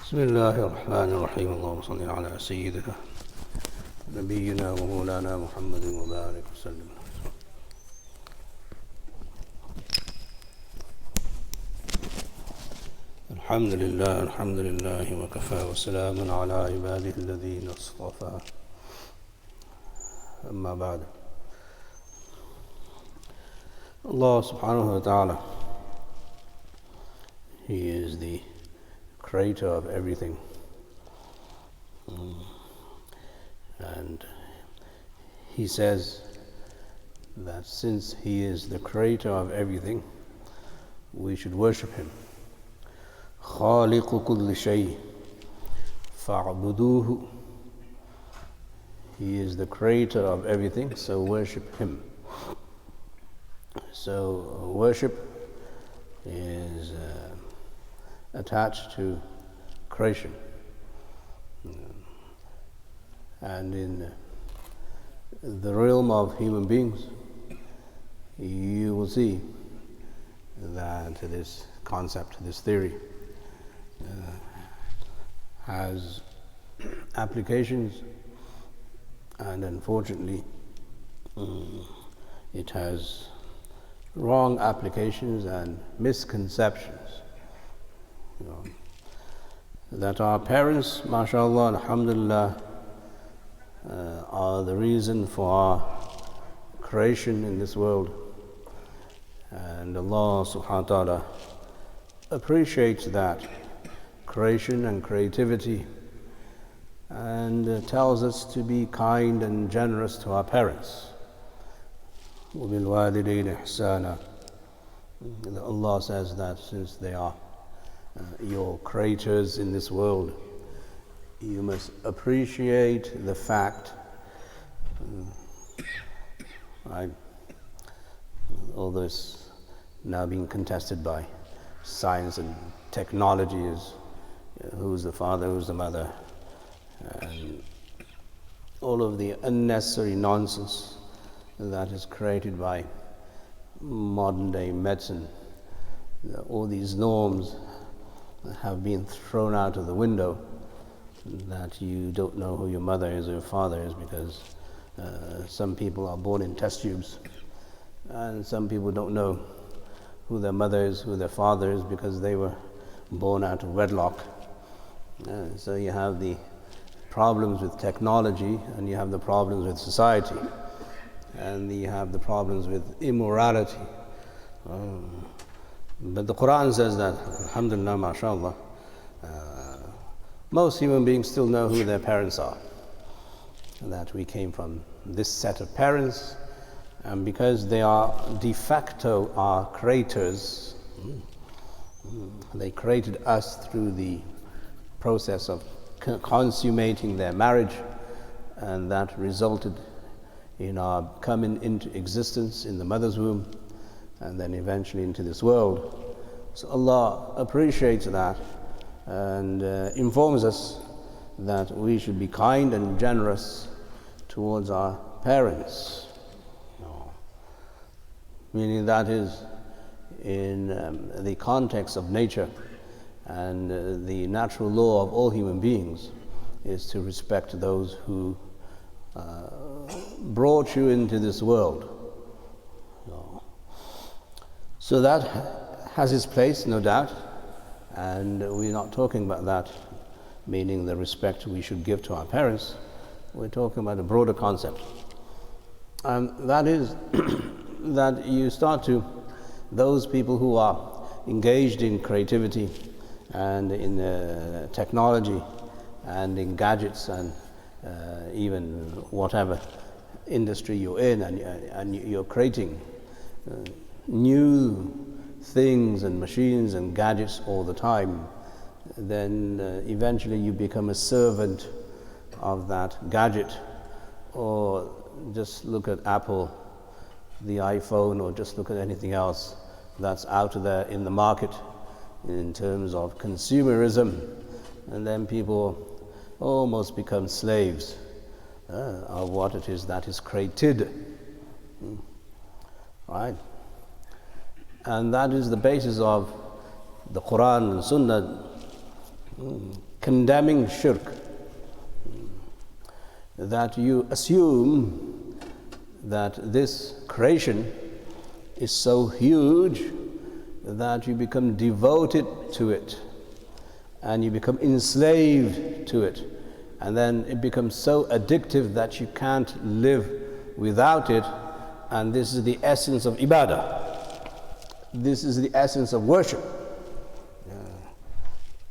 بسم الله الرحمن الرحيم. اللهم صل على سيدنا نبينا ومولانا محمد وبارك وسلم. الحمد لله وكفى وسلام على عباده الذين اصطفى. أما بعد. Allah subhanahu wa ta'ala, He is the creator of everything, and He says that since He is the creator of everything, we should worship Him. خالق كل شيء فاعبدوه. He is the creator of everything, so worship Him. So worship is attached to creation, and in the realm of human beings you will see that this concept, this theory has applications, and unfortunately it has wrong applications and misconceptions. That our parents, mashallah, alhamdulillah, are the reason for our creation in this world, and Allah subhanahu wa ta'ala appreciates that creation and creativity, and tells us to be kind and generous to our parents. وَبِالْوَالِدَيْنِ إِحْسَانًا. Allah says that since they are your creators in this world, you must appreciate the fact, although it's now being contested by science and technology, is who's the father, who's the mother, and all of the unnecessary nonsense that is created by modern day medicine. All these norms have been thrown out of the window, that you don't know who your mother is or your father is because some people are born in test tubes, and some people don't know who their mother is, who their father is, because they were born out of wedlock. So you have the problems with technology, and you have the problems with society, and you have the problems with immorality. But the Quran says that, alhamdulillah, mashallah, most human beings still know who their parents are, and that we came from this set of parents, and because they are de facto our creators, they created us through the process of consummating their marriage, and that resulted in our coming into existence in the mother's womb, and then eventually into this world. So Allah appreciates that and informs us that we should be kind and generous towards our parents. Meaning that is in the context of nature, and the natural law of all human beings is to respect those who brought you into this world. So that has its place, no doubt, and we're not talking about that meaning the respect we should give to our parents. We're talking about a broader concept, and that is that you start to, those people who are engaged in creativity and in technology and in gadgets and even whatever industry you're in, and you're creating new things and machines and gadgets all the time, then eventually you become a servant of that gadget. Or just look at Apple, the iPhone, or just look at anything else that's out there in the market in terms of consumerism, and then people almost become slaves of what it is that is created. Right? And that is the basis of the Quran and Sunnah condemning shirk, that you assume that this creation is so huge that you become devoted to it and you become enslaved to it, and then it becomes so addictive that you can't live without it. And this is the essence of ibadah. This is the essence of worship.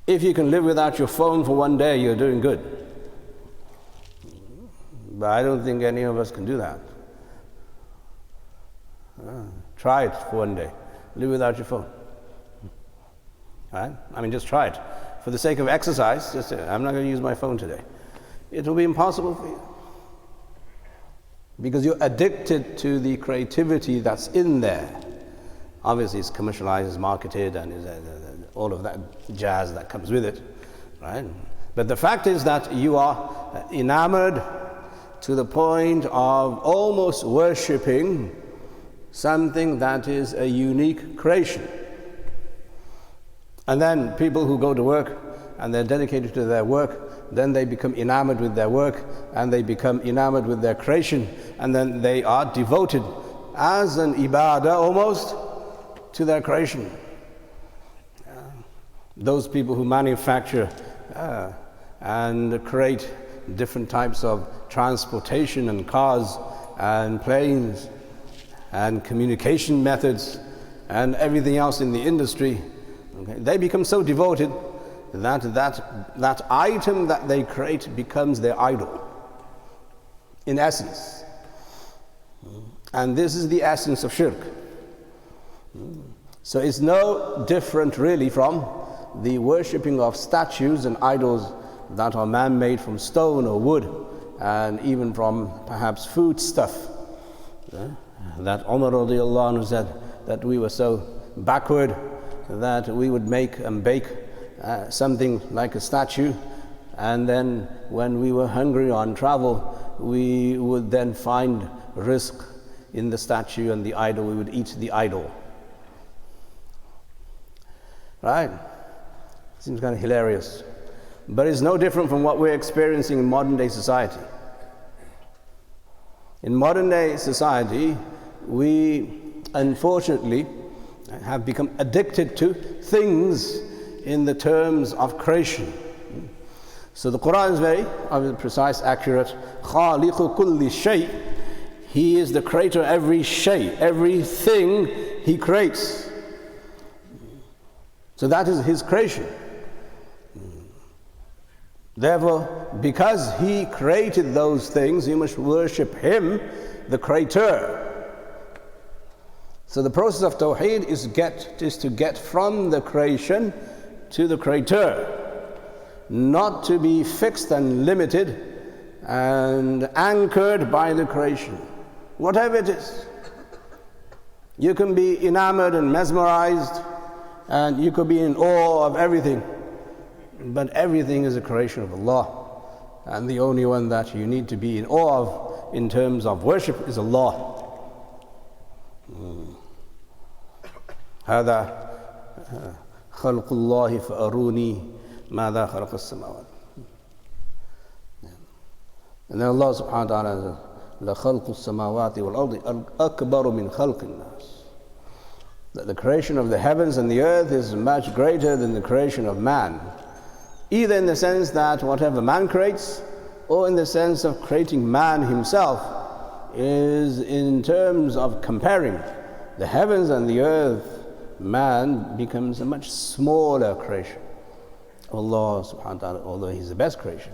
If you can live without your phone for one day, you're doing good. But I don't think any of us can do that. Try it for one day. Live without your phone. Right? I mean, just try it. For the sake of exercise, just say, I'm not going to use my phone today. It will be impossible for you. Because you're addicted to the creativity that's in there. Obviously, it's commercialized, it's marketed, and all of that jazz that comes with it. Right? But the fact is that you are enamored to the point of almost worshipping something that is a unique creation. And then people who go to work and they're dedicated to their work, then they become enamored with their work and they become enamored with their creation, and then they are devoted as an ibadah almost to their creation. Those people who manufacture and create different types of transportation and cars and planes and communication methods and everything else in the industry, okay, they become so devoted that item that they create becomes their idol, in essence. And this is the essence of shirk. So it's no different really from the worshipping of statues and idols that are man-made from stone or wood, and even from perhaps food stuff. That Umar radiallahu anhu said that we were so backward that we would make and bake something like a statue, and then when we were hungry on travel, we would then find rizq in the statue and the idol. We would eat the idol. Right? Seems kind of hilarious. But it's no different from what we're experiencing in modern day society. In modern day society, we unfortunately have become addicted to things in the terms of creation. So the Quran is very precise, accurate. خَالِقُ كُلِّ شَيْءٍ. He is the creator of every shay, everything He creates. So that is His creation. Therefore, because He created those things, you must worship Him, the Creator. So the process of Tawheed is to get from the creation to the Creator, not to be fixed and limited and anchored by the creation. Whatever it is. You can be enamored and mesmerized, and you could be in awe of everything. But everything is a creation of Allah, and the only one that you need to be in awe of in terms of worship is Allah. هذا خلق الله فأروني ماذا خلق السماوات. And then Allah subhanahu wa ta'ala says, لَخَلْقُ السَّمَاوَاتِ وَالْأَرْضِ أَكْبَرُ مِنْ خَلْقِ النَّاسِ. That the creation of the heavens and the earth is much greater than the creation of man. Either in the sense that whatever man creates, or in the sense of creating man himself, is in terms of comparing the heavens and the earth, man becomes a much smaller creation. Allah subhanahu wa ta'ala, although He's the best creation.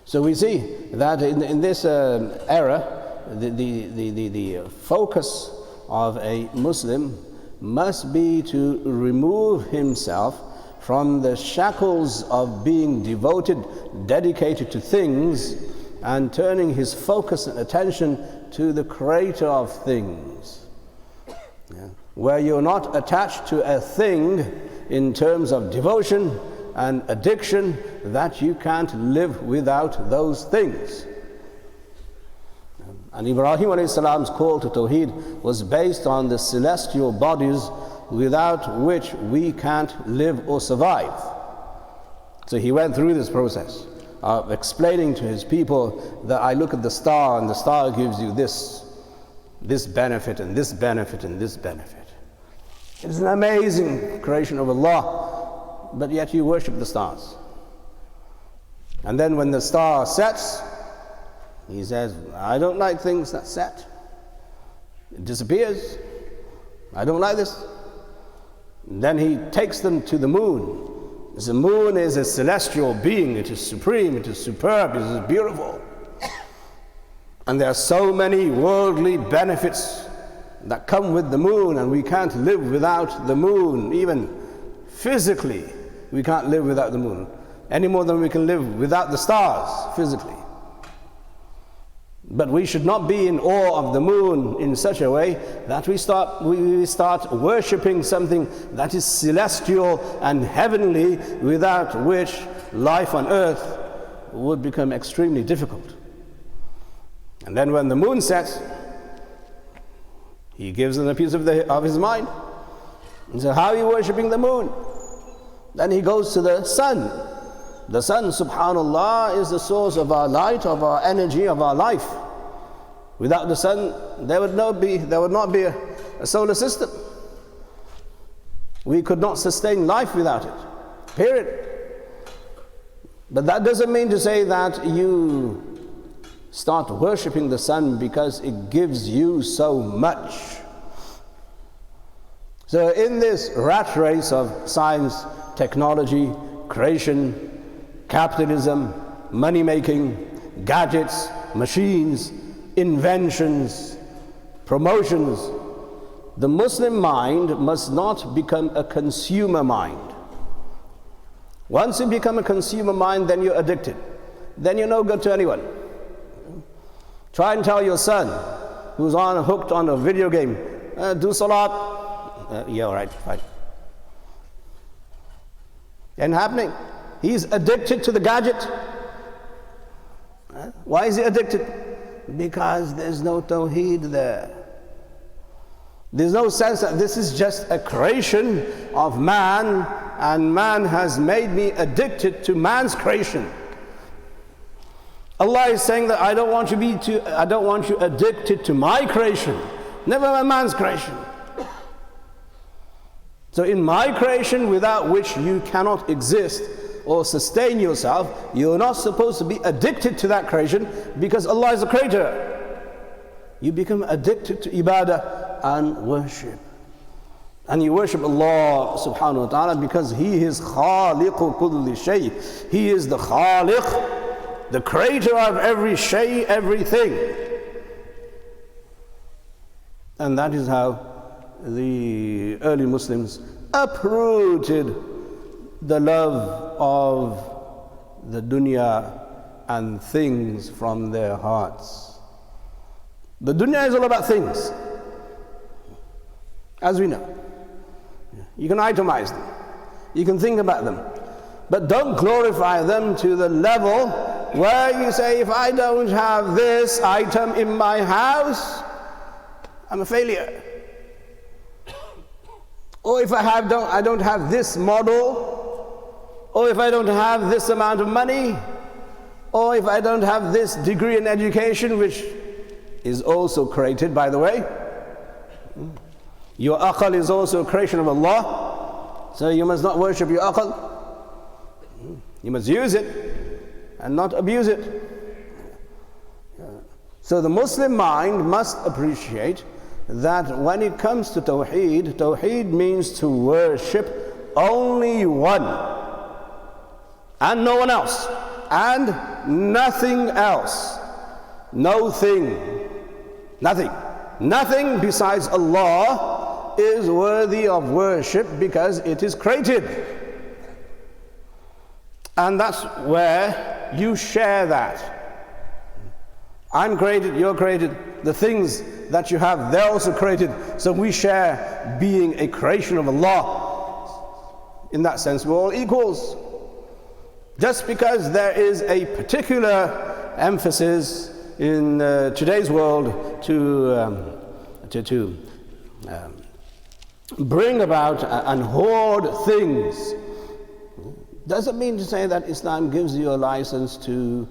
So we see that in this era, the focus of a Muslim must be to remove himself from the shackles of being devoted, dedicated to things, and turning his focus and attention to the Creator of things. Where you're not attached to a thing in terms of devotion and addiction, that you can't live without those things. And Ibrahim alayhi salam's call to Tawheed was based on the celestial bodies without which we can't live or survive. So he went through this process of explaining to his people that I look at the star and the star gives you this benefit and this benefit and this benefit. It's an amazing creation of Allah, but yet you worship the stars. And then when the star sets, he says, I don't like things that set. It disappears. I don't like this. And then he takes them to the moon. The moon is a celestial being. It is supreme, it is superb, it is beautiful. And there are so many worldly benefits that come with the moon, and we can't live without the moon. Even physically, we can't live without the moon, any more than we can live without the stars physically. But we should not be in awe of the moon in such a way that we start worshipping something that is celestial and heavenly, without which life on earth would become extremely difficult. And then when the moon sets, he gives them a piece of his mind. And so how are you worshipping the moon? Then he goes to the sun. The sun, subhanallah, is the source of our light, of our energy, of our life. Without the sun, there would not be a solar system. We could not sustain life without it, period. But that doesn't mean to say that you start worshipping the sun because it gives you so much. So in this rat race of science, technology, creation, capitalism, money making, gadgets, machines, inventions, promotions, the Muslim mind must not become a consumer mind. Once you become a consumer mind, then you're addicted. Then you're no good to anyone. Try and tell your son, who's hooked on a video game, do salat. Yeah, all right, fine. Ain't happening. He's addicted to the gadget. Why is he addicted? Because there's no tawheed there. There's no sense that this is just a creation of man, and man has made me addicted to man's creation. Allah is saying that I don't want you addicted to my creation, never man's creation. So in my creation, without which you cannot exist or sustain yourself, you're not supposed to be addicted to that creation, because Allah is the creator. You become addicted to ibadah and worship. And you worship Allah subhanahu wa ta'ala because He is khaliqu kulli shay. He is the khaliq, the creator of every shay, everything. And that is how the early Muslims uprooted the love of the dunya and things from their hearts. The dunya is all about things, as we know. You can itemize them, you can think about them, but don't glorify them to the level where you say, if I don't have this item in my house, I'm a failure. Or if I don't have this model, or if I don't have this amount of money, or if I don't have this degree in education, which is also created, by the way. Your aql is also a creation of Allah, so you must not worship your aql. You must use it and not abuse it. So the Muslim mind must appreciate that when it comes to Tawheed, Tawheed means to worship only one and no one else and nothing else. No thing, nothing besides Allah is worthy of worship because it is created. And that's where you share that. I'm created, you're created, the things that you have, they're also created. So we share being a creation of Allah. In that sense, we're all equals. Just because there is a particular emphasis in today's world to bring about and hoard things, Doesn't mean to say that Islam gives you a license to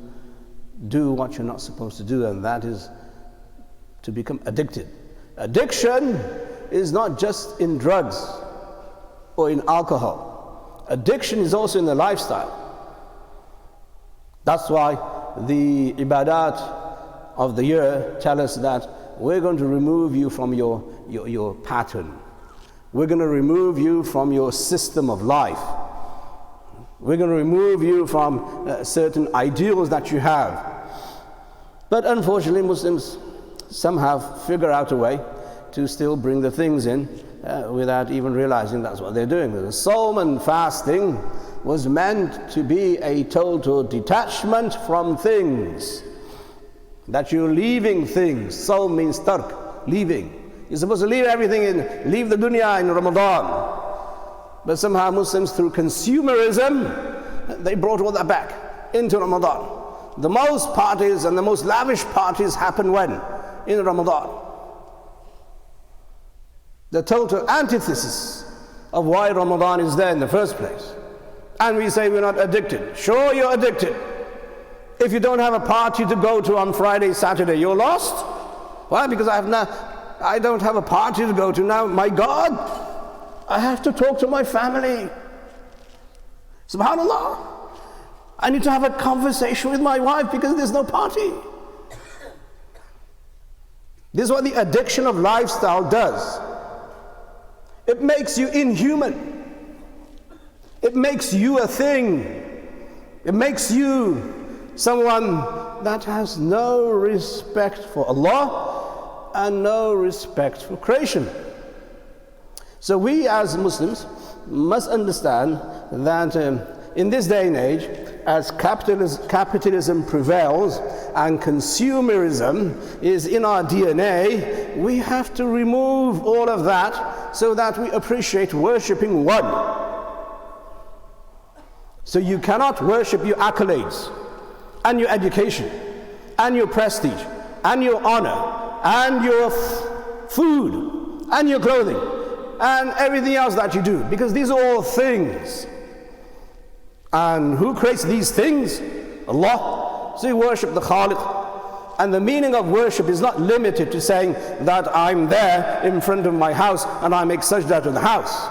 do what you're not supposed to do, and that is to become addicted. Addiction is not just in drugs or in alcohol. Addiction is also in the lifestyle. That's why the ibadat of the year tell us that we're going to remove you from your pattern. We're going to remove you from your system of life. We're going to remove you from certain ideals that you have. But unfortunately, Muslims somehow figure out a way to still bring the things in without even realizing that's what they're doing. The Sawm and fasting was meant to be a total detachment from things. That you're leaving things. Sawm means tark, leaving. You're supposed to leave everything leave the dunya in Ramadan. But somehow Muslims, through consumerism, they brought all that back into Ramadan. The most parties and the most lavish parties happen when? In Ramadan. The total antithesis of why Ramadan is there in the first place. And we say we're not addicted. Sure, you're addicted. If you don't have a party to go to on Friday, Saturday, you're lost. Why? Because I don't have a party to go to now. My God, I have to talk to my family. Subhanallah. I need to have a conversation with my wife because there's no party. This is what the addiction of lifestyle does. It makes you inhuman. It makes you a thing. It makes you someone that has no respect for Allah and no respect for creation. So we as Muslims must understand that in this day and age, as capitalism prevails and consumerism is in our DNA, we have to remove all of that so that we appreciate worshipping one. So you cannot worship your accolades and your education and your prestige and your honor and your food and your clothing and everything else that you do, because these are all things. And who creates these things? Allah. So you worship the Khaliq. And the meaning of worship is not limited to saying that I'm there in front of my house and I make sajda to the house.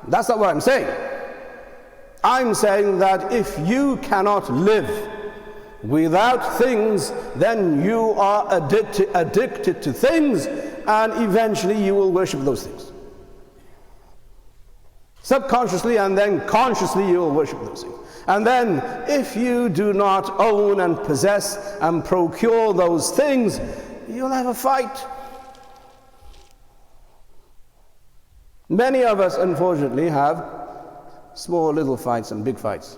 That's not what I'm saying. I'm saying that if you cannot live without things, then you are addicted to things, and eventually you will worship those things. Subconsciously and then consciously you will worship those things. And then if you do not own and possess and procure those things, you'll have a fight. Many of us unfortunately have small little fights and big fights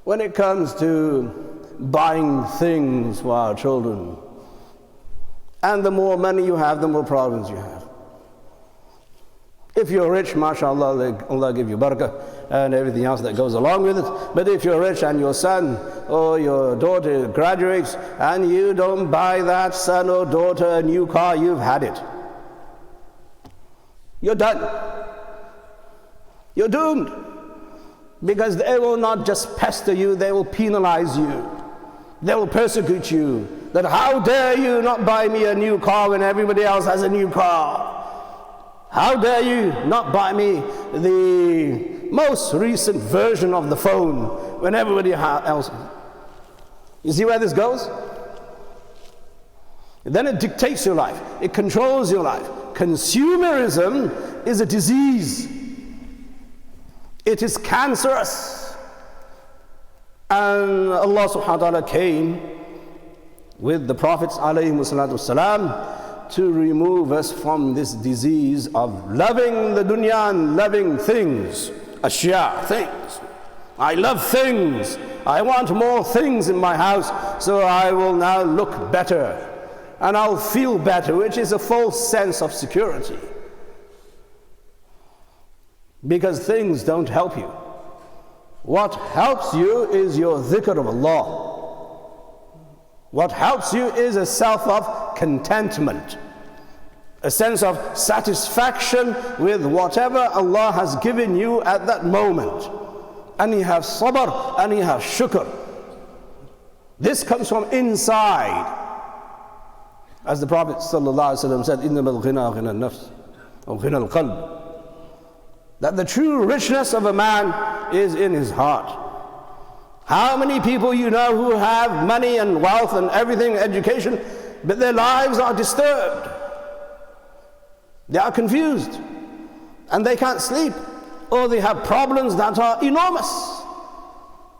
when it comes to buying things for our children. And the more money you have, the more problems you have. If you're rich, mashallah, Allah give you barakah and everything else that goes along with it. But if you're rich and your son or your daughter graduates and you don't buy that son or daughter a new car, you've had it. You're done. You're doomed. Because they will not just pester you, they will penalize you. They will persecute you. That how dare you not buy me a new car when everybody else has a new car? How dare you not buy me the most recent version of the phone when everybody else? You see where this goes? And then it dictates your life. It controls your life. Consumerism is a disease. It is cancerous. And Allah subhanahu wa ta'ala came with the Prophets alayhi salatu wasalam to remove us from this disease of loving the dunya and loving things. Ashya, things. I love things. I want more things in my house, so I will now look better and I'll feel better, which is a false sense of security. Because things don't help you. What helps you is your dhikr of Allah. What helps you is a self of contentment, a sense of satisfaction with whatever Allah has given you at that moment. and you have sabr, and you have shukr. This comes from inside. As the Prophet ﷺ said, إِنَّمَا الْغِنَى غِنَى النَّفْسِ أو غِنَى الْقَلْبِ, that the true richness of a man is in his heart. How many people you know who have money and wealth and everything, education, but their lives are disturbed. They are confused and they can't sleep, or they have problems that are enormous.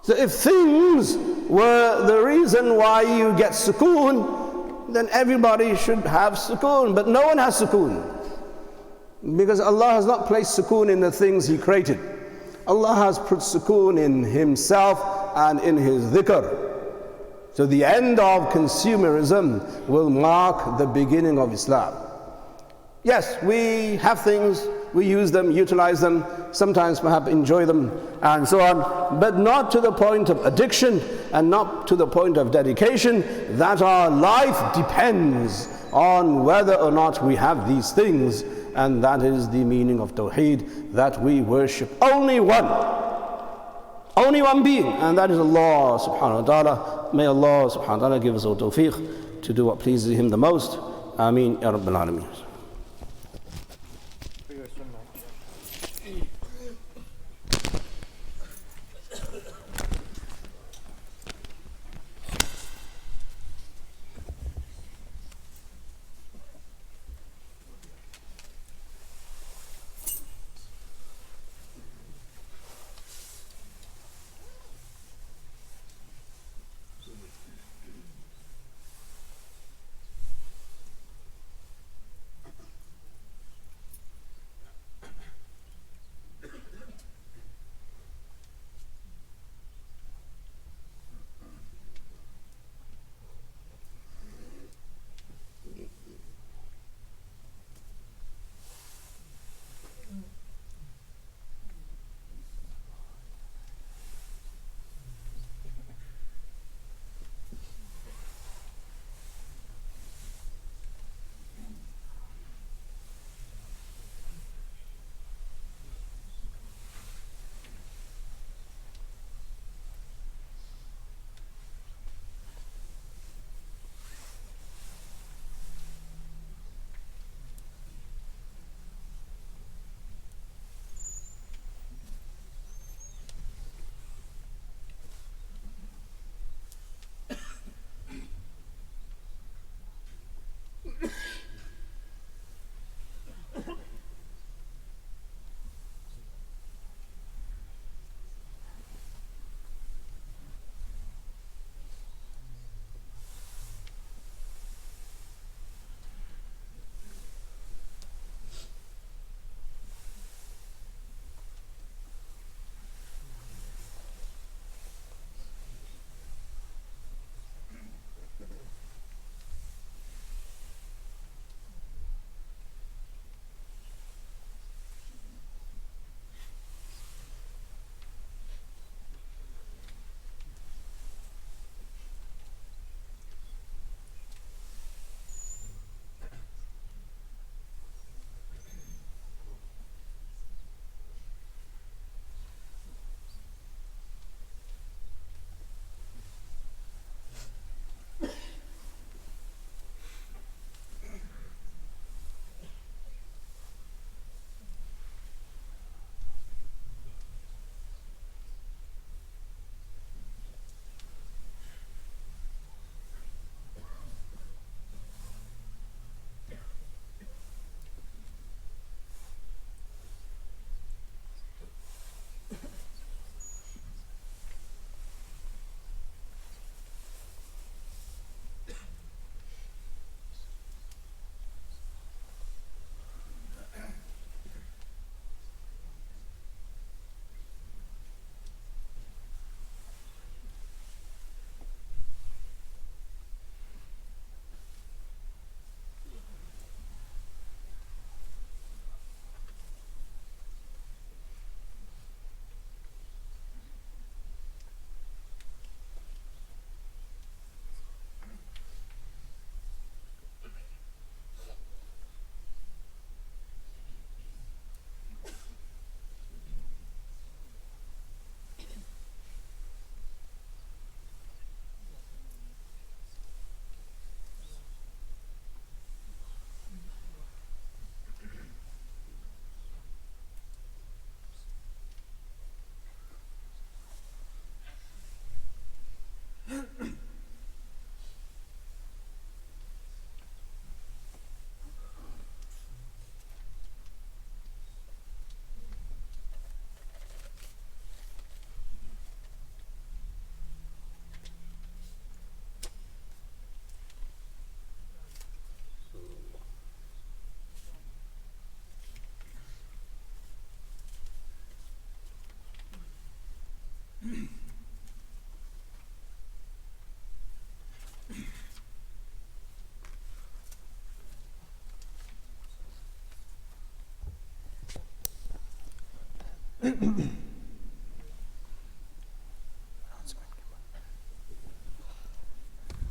So if things were the reason why you get sukoon, then everybody should have sukoon, but no one has sukoon. Because Allah has not placed sukoon in the things He created. Allah has put sukoon in Himself and in His dhikr. So the end of consumerism will mark the beginning of Islam. Yes, we have things, we use them, utilize them, sometimes perhaps enjoy them and so on, but not to the point of addiction and not to the point of dedication that our life depends on whether or not we have these things. And that is the meaning of Tawheed, that we worship only one being, and that is Allah subhanahu wa ta'ala. May Allah subhanahu wa ta'ala give us all tawfiq to do what pleases Him the most. Ameen ya Rabbil Alameen.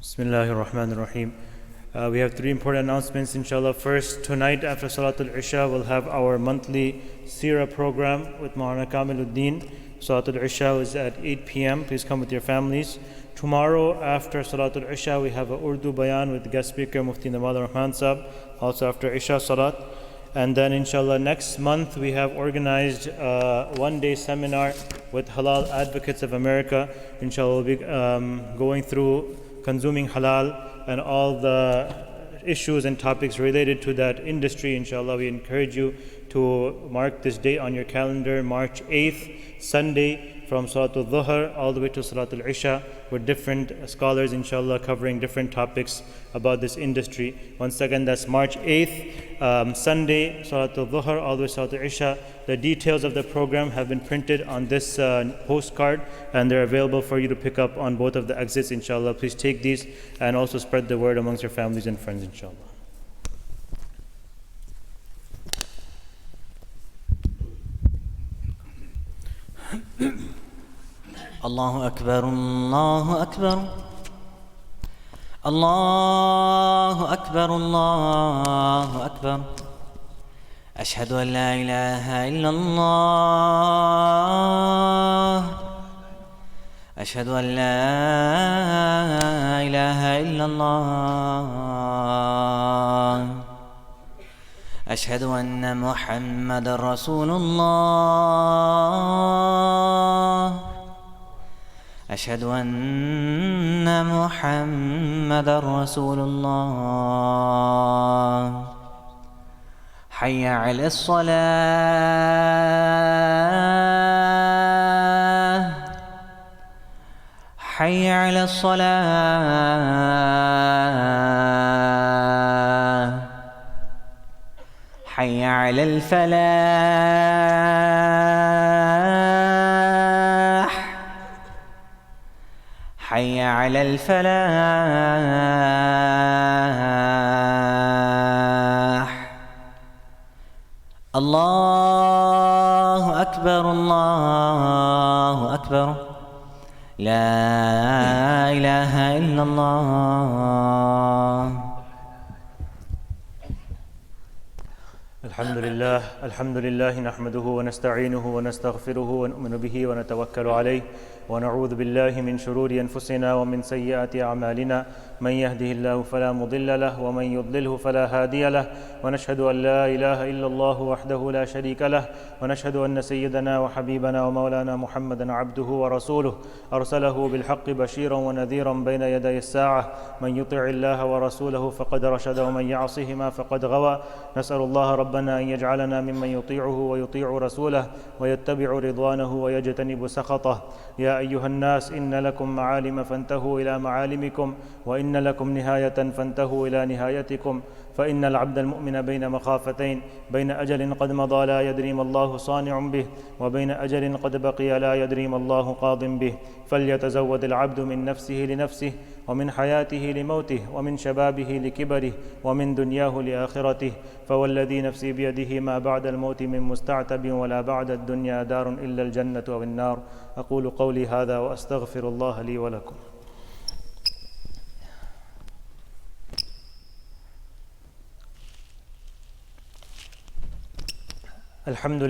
Bismillahir Rahmanir Rahim. We have three important announcements, inshallah. First, tonight after Salatul Isha, we'll have our monthly Seerah program with Maulana Kamiluddin. Salatul Isha is at 8 p.m. Please come with your families. Tomorrow after Salatul Isha, we have a Urdu bayan with guest speaker Mufti Nawal Rahman Sahab, also after Isha Salat. And then inshallah next month we have organized a one-day seminar with Halal Advocates of America. Inshallah we'll be going through consuming halal and all the issues and topics related to that industry. Inshallah, we encourage you to mark this date on your calendar, March 8th, Sunday, from Salatul Dhuhr all the way to Salatul Isha, with different scholars, inshallah, covering different topics about this industry. Once again, that's March 8th, Sunday, Salatul Dhuhr all the way to Salatul Isha. The details of the program have been printed on this postcard, and they're available for you to pick up on both of the exits, inshallah. Please take these and also spread the word amongst your families and friends, inshallah. الله أكبر الله أكبر الله أكبر الله أكبر أشهد أن لا إله إلا الله أشهد أن لا إله إلا الله أشهد أن محمد رسول الله أشهد أن محمد رسول الله حي على الصلاة حي على الصلاة حي على الفلاح حي على الفلاح الله أكبر الله أكبر لا إله إلا الله الحمد لله نحمده ونستعينه ونستغفره ونؤمن به ونتوكل عليه ونعوذ بالله من شرور أنفسنا ومن سيئات أعمالنا من يهده الله فلا مضل له ومن يضلله فلا هادي له ونشهد أن لا إله إلا الله وحده لا شريك له ونشهد أن سيدنا وحبيبنا ومولانا محمدا عبده ورسوله أرسله بالحق بشيرا ونذيرا بين يدي الساعة من يطع الله ورسوله فقد رشد ومن يعصهما فقد غوى نسأل الله ربنا أن يجعلنا ممن يطيعه ويطيع رسوله ويتبع رضوانه ويجتنب سخطه يا أيها الناس إن لكم معالم فانتهوا إلى معالمكم وإن لكم نهاية فانتهوا إلى نهايتكم فإن العبد المؤمن بين مخافتين بين أجل قد مضى لا يدري ما الله صانع به وبين أجل قد بقي لا يدري ما الله قاض به فليتزود العبد من نفسه لنفسه ومن حياته لموته ومن شبابه لكبره ومن دنياه لآخرته فوالذي نفسي بيده ما بعد الموت من مستعتب ولا بعد الدنيا دار إلا الجنة أو النار أقول قولي هذا وأستغفر الله لي ولكم الحمد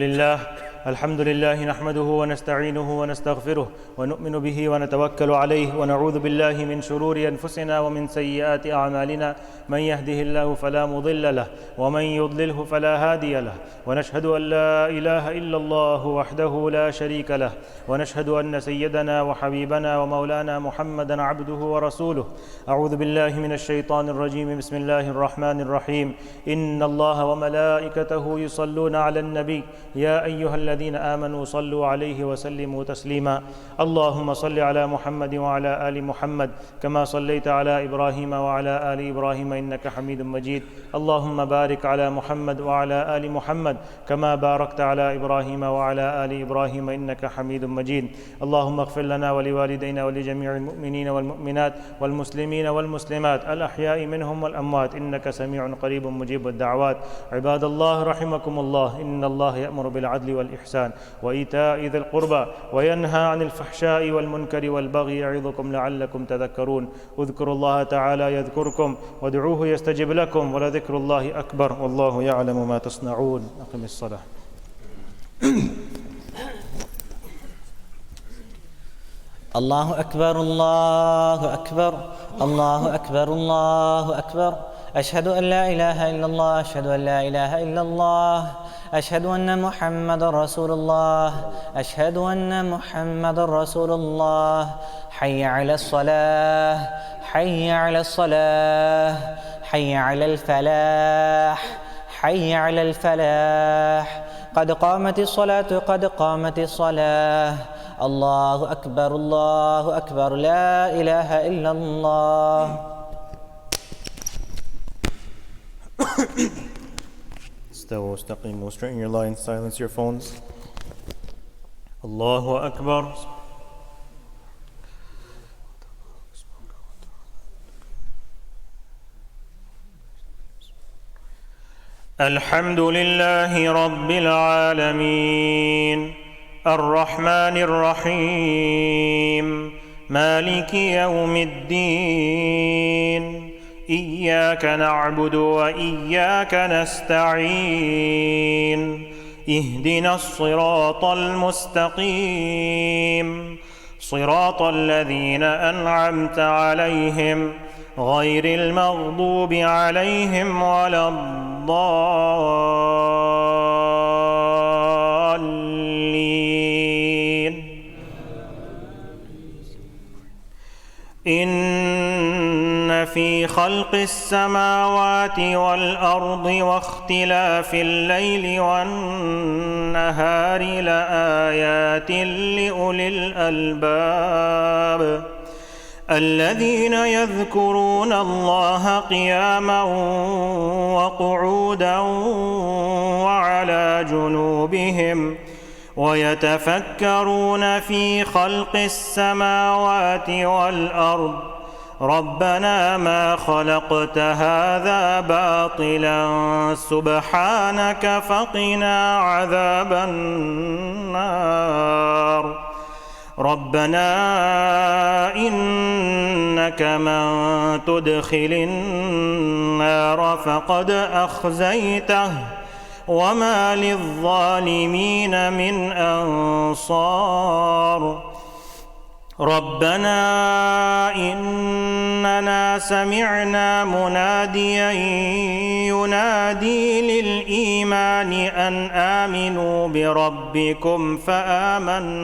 لله نحمده ونستعينه ونستغفره ونؤمن به ونتوكل عليه ونعوذ بالله من شرور أنفسنا ومن سيئات أعمالنا من يهده الله فلا مضل له ومن يضلله فلا هادي له ونشهد أن لا إله إلا الله وحده لا شريك له ونشهد أن سيدنا وحبيبنا ومولانا محمدا عبده ورسوله أعوذ بالله من الشيطان الرجيم بسم الله الرحمن الرحيم إن الله وملائكته يصلون على النبي يا أيها الذين آمنوا صلوا عليه وسلموا تسليما. اللهم صل على محمد وعلى آل محمد كما صليت على إبراهيم وعلى آل إبراهيم إنك حميد مجيد. اللهم بارك على محمد وعلى آل محمد كما باركت على إبراهيم وعلى آل إبراهيم إنك حميد مجيد. اللهم اغفر لنا ولوالدينا ولجميع المؤمنين والمؤمنات والمسلمين والمسلمات الأحياء منهم والأموات إنك سميع قريب مجيب الدعوات. عباد الله رحمكم الله، إن الله يأمر بالعدل والإحسان وإيتاء ذي القربى وينهى عن الفحشاء والمنكر والبغي يعظكم لعلكم تذكرون. اذكروا الله تعالى يذكركم وادعوه يستجب لكم ولذكر الله أكبر والله يعلم ما تصنعون. أقم الصلاة. الله أكبر الله أكبر الله أكبر الله أكبر. أشهد أن لا إله إلا الله أشهد أن لا إله إلا الله أشهد أن محمد رسول الله أشهد أن محمد رسول الله. حي على الصلاة حي على الصلاة حي على الفلاح حي على الفلاح. قد قامت الصلاة قد قامت الصلاة. الله أكبر الله أكبر لا إله إلا الله. استووا استقيموا. Straighten your lines, silence your phones. الله أكبر. الحمد لله رب العالمين الرحمن الرحيم مالك يوم الدين. إياك نعبد وإياك نستعين. اهدنا الصراط المستقيم صراط الذين أنعمت عليهم غير المغضوب عليهم ولا الضالين. إن في خلق السماوات والأرض واختلاف الليل والنهار لآيات لأولي الألباب الذين يذكرون الله قياما وقعودا وعلى جنوبهم ويتفكرون في خلق السماوات والأرض ربنا ما خلقت هذا باطلا سبحانك فقنا عذاب النار. ربنا إنك من تدخل النار فقد أخزيته وما للظالمين من أنصار. ربنا إننا سمعنا مناديا ينادي للإيمان أن آمنوا بربكم فآمنا